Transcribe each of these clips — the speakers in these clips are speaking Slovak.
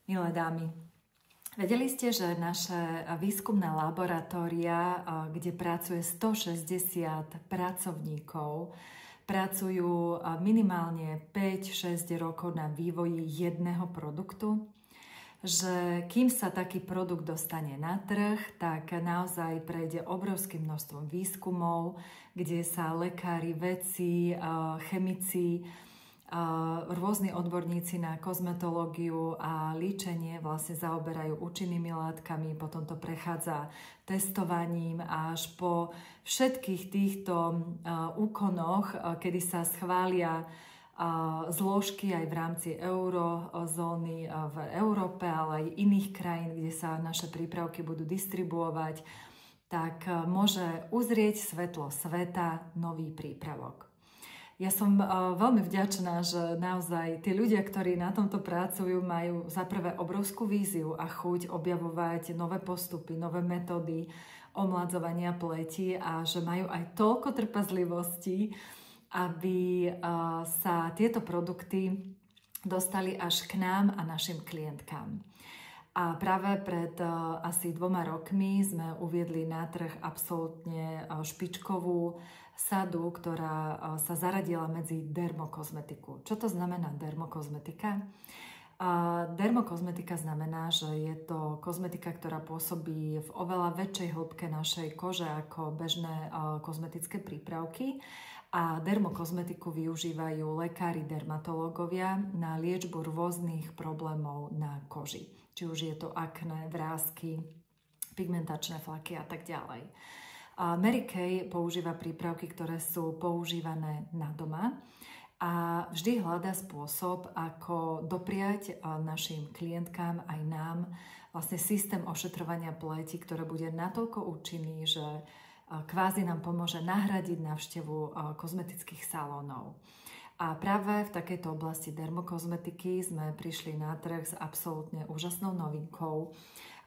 Milé dámy, vedeli ste, že naše výskumné laboratória, kde pracuje 160 pracovníkov, pracujú minimálne 5-6 rokov na vývoji jedného produktu? Že kým sa taký produkt dostane na trh, tak naozaj prejde obrovským množstvom výskumov, kde sa lekári, vedci, chemici, rôzni odborníci na kozmetológiu a líčenie vlastne zaoberajú účinnými látkami, potom to prechádza testovaním až po všetkých týchto úkonoch, kedy sa schvália zložky aj v rámci eurozóny v Európe, ale aj iných krajín, kde sa naše prípravky budú distribuovať, tak môže uzrieť svetlo sveta nový prípravok. Ja som veľmi vďačná, že naozaj tí ľudia, ktorí na tomto pracujú, majú zaprvé obrovskú víziu a chuť objavovať nové postupy, nové metódy omladzovania pleti a že majú aj toľko trpezlivosti, aby sa tieto produkty dostali až k nám a našim klientkám. A práve pred asi 2 rokmi sme uviedli na trh absolútne špičkovú sadu, ktorá sa zaradila medzi dermokozmetiku. Čo to znamená dermokozmetika? Dermokozmetika znamená, že je to kozmetika, ktorá pôsobí v oveľa väčšej hĺbke našej kože ako bežné kozmetické prípravky. A dermokozmetiku využívajú lekári, dermatológovia na liečbu rôznych problémov na koži. Či už je to akné, vrásky, pigmentačné flaky a tak ďalej. Mary Kay používa prípravky, ktoré sú používané na doma a vždy hľadá spôsob, ako dopriať našim klientkám aj nám vlastne systém ošetrovania pleti, ktoré bude natoľko účinný, že kvázi nám pomôže nahradiť návštevu kozmetických salónov. A práve v takejto oblasti dermokozmetiky sme prišli na trh s absolútne úžasnou novinkou,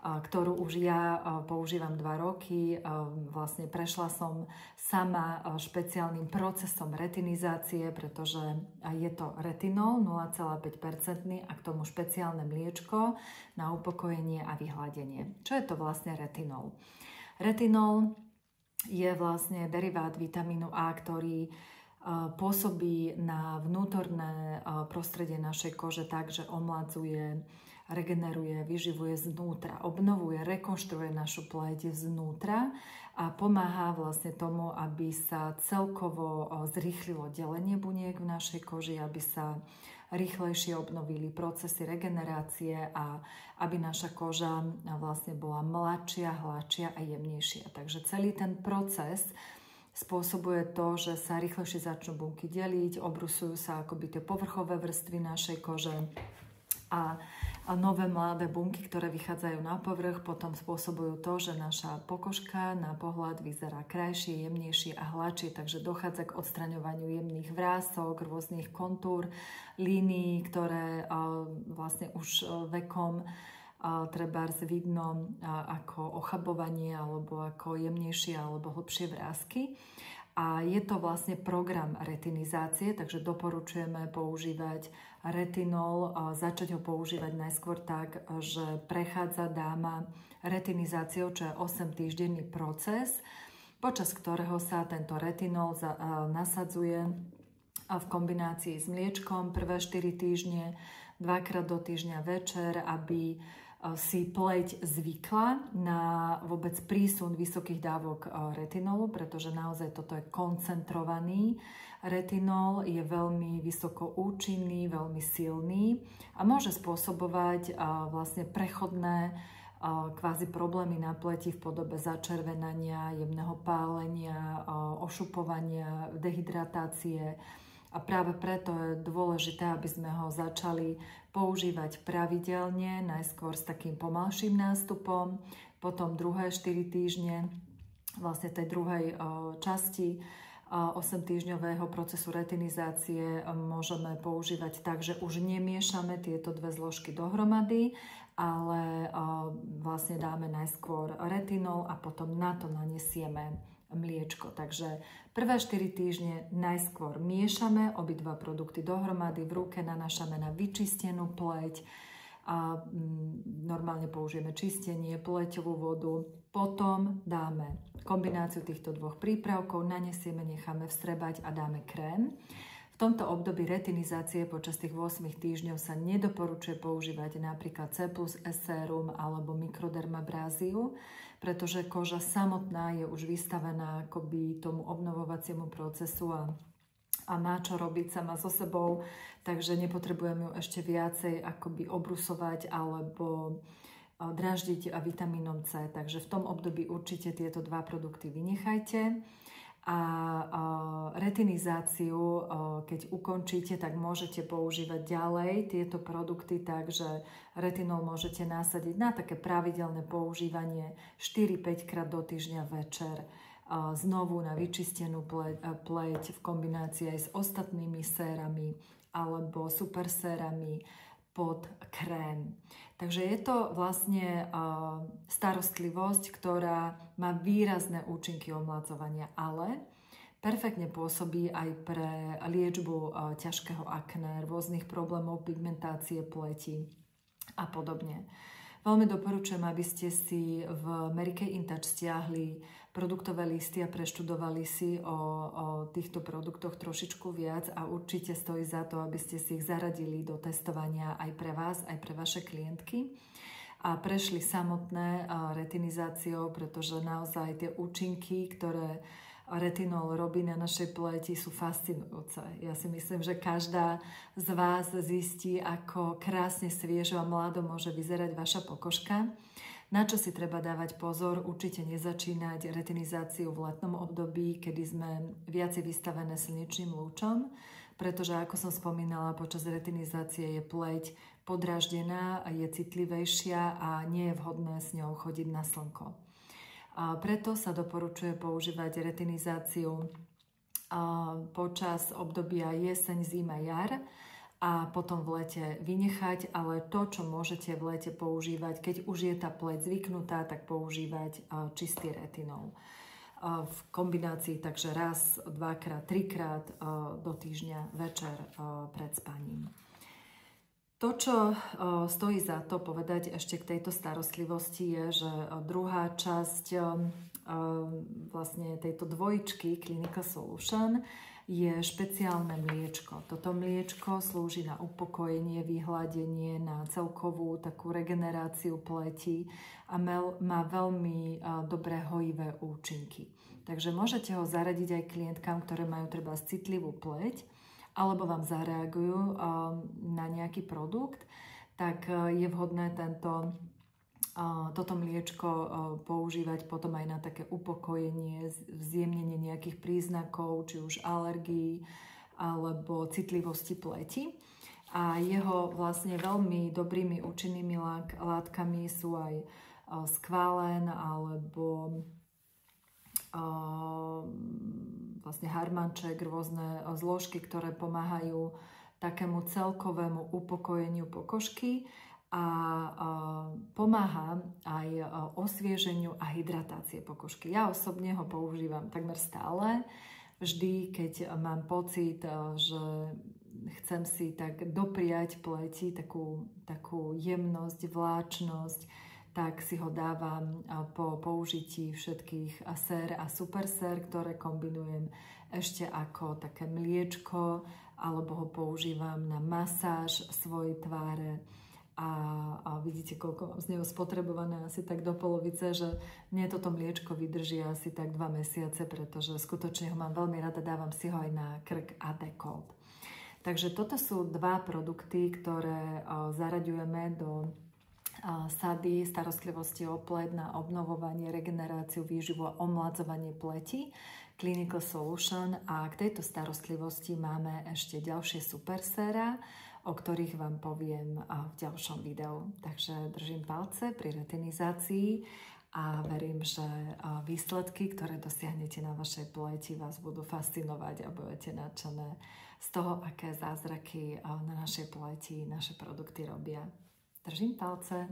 ktorú už ja používam 2 roky. Vlastne prešla som sama špeciálnym procesom retinizácie, pretože je to retinol 0,5% a k tomu špeciálne mliečko na upokojenie a vyhladenie. Čo je to vlastne retinol? Retinol je vlastne derivát vitamínu A, ktorý pôsobí na vnútorné prostredie našej kože tak, že omladzuje, regeneruje, vyživuje znútra, obnovuje, rekonštruuje našu pleť znútra a pomáha vlastne tomu, aby sa celkovo zrýchlilo delenie buniek v našej koži, aby sa rýchlejšie obnovili procesy regenerácie a aby naša koža vlastne bola mladšia, hladšia a jemnejšia. Takže celý ten proces spôsobuje to, že sa rýchlejšie začnú bunky deliť, obrusujú sa akoby tie povrchové vrstvy našej kože a nové mladé bunky, ktoré vychádzajú na povrch, potom spôsobujú to, že naša pokožka na pohľad vyzerá krajšie, jemnejšie a hladšie, takže dochádza k odstraňovaniu jemných vrások, rôznych kontúr, línií, ktoré vlastne už vekom trebárs vidno ako ochabovanie alebo ako jemnejšie alebo hlbšie vrásky. A je to vlastne program retinizácie, takže doporučujeme používať retinol, začať ho používať najskôr tak, že prechádza dáma retinizáciou, čo je 8-týždenný proces, počas ktorého sa tento retinol nasadzuje v kombinácii s mliečkom prvé 4 týždne, 2-krát do týždňa večer, aby si pleť zvykla na vôbec prísun vysokých dávok retinolu, pretože naozaj toto je koncentrovaný retinol, je veľmi vysoko účinný, veľmi silný a môže spôsobovať vlastne prechodné kvázi problémy na pleti v podobe začervenania, jemného pálenia, ošupovania, dehydratácie. A práve preto je dôležité, aby sme ho začali používať pravidelne, najskôr s takým pomalším nástupom, potom druhé 4 týždne, vlastne tej druhej časti 8-týždňového procesu retinizácie môžeme používať tak, že už nemiešame tieto dve zložky dohromady, ale vlastne dáme najskôr retinol a potom na to nanesieme mliečko. Takže prvé 4 týždne najskôr miešame obidva produkty dohromady, v ruke nanášame na vyčistenú pleť, a normálne použijeme čistenie, pleťovú vodu. Potom dáme kombináciu týchto dvoch prípravkov, nanesieme, necháme vstrebať a dáme krém. V tomto období retinizácie počas tých 8 týždňov sa nedoporučuje používať napríklad C+S sérum alebo mikrodermabraziu, pretože koža samotná je už vystavená akoby tomu obnovovaciemu procesu a má čo robiť sama so sebou, takže nepotrebujeme ju ešte viacej akoby obrusovať alebo dráždiť vitamínom C. Takže v tom období určite tieto dva produkty vynechajte. A retinizáciu, keď ukončíte, tak môžete používať ďalej tieto produkty, takže retinol môžete nasadiť na také pravidelné používanie 4-5 krát do týždňa večer. Znovu na vyčistenú pleť v kombinácii aj s ostatnými sérami alebo super sérami pod krém. Takže je to vlastne starostlivosť, ktorá má výrazné účinky omladzovania, ale perfektne pôsobí aj pre liečbu ťažkého akné, rôznych problémov pigmentácie pleti a podobne. Veľmi doporučujem, aby ste si v Mary Kay InTouch stiahli produktové listy a preštudovali si o týchto produktoch trošičku viac a určite stojí za to, aby ste si ich zaradili do testovania aj pre vás, aj pre vaše klientky a prešli samotné retinizáciou, pretože naozaj tie účinky, ktoré retinol robí na našej pleti, sú fascinujúce. Ja si myslím, že každá z vás zistí, ako krásne, sviežo a mlado môže vyzerať vaša pokožka. Na čo si treba dávať pozor? Určite nezačínať retinizáciu v letnom období, kedy sme viacej vystavené slnečným lúčom, pretože, ako som spomínala, počas retinizácie je pleť podráždená, je citlivejšia a nie je vhodné s ňou chodiť na slnko. A preto sa doporučuje používať retinizáciu počas obdobia jeseň, zima, jar a potom v lete vynechať, ale to, čo môžete v lete používať, keď už je tá pleť zvyknutá, tak používať čistý retinol v kombinácii, takže raz, dvakrát, trikrát do týždňa večer pred spaním. To, čo stojí za to povedať ešte k tejto starostlivosti je, že druhá časť vlastne tejto dvojičky Clinical Solution je špeciálne mliečko. Toto mliečko slúži na upokojenie, vyhladenie, na celkovú takú regeneráciu pleti a má veľmi dobré hojivé účinky. Takže môžete ho zaradiť aj klientkám, ktoré majú treba citlivú pleť, alebo vám zareagujú na nejaký produkt, tak je vhodné toto mliečko používať potom aj na také upokojenie, zjemnenie nejakých príznakov, či už alergií alebo citlivosti pleti. A jeho vlastne veľmi dobrými účinnými látkami sú aj skvalen alebo vlastne harmanček, rôzne zložky, ktoré pomáhajú takému celkovému upokojeniu pokožky a pomáha aj osvieženiu a hydratácie pokožky. Ja osobne ho používam takmer stále, vždy, keď mám pocit, že chcem si tak dopriať pleti takú jemnosť, vláčnosť, tak si ho dávam po použití všetkých sér a super sér, ktoré kombinujem ešte ako také mliečko, alebo ho používam na masáž svojej tváre a vidíte, koľko mám z neho spotrebované, asi tak do polovice, že mne toto mliečko vydrží asi tak 2 mesiace, pretože skutočne ho mám veľmi rada, dávam si ho aj na krk a dekolt. Takže toto sú dva produkty, ktoré zaraďujeme do sady starostlivosti o pleť na obnovovanie, regeneráciu, výživu a omladzovanie pleti Clinical Solution a k tejto starostlivosti máme ešte ďalšie super séra, o ktorých vám poviem v ďalšom videu. Takže držím palce pri retinizácii a verím, že výsledky, ktoré dosiahnete na vašej pleti, vás budú fascinovať a budete nadšené z toho, aké zázraky na našej pleti naše produkty robia. Držím palce.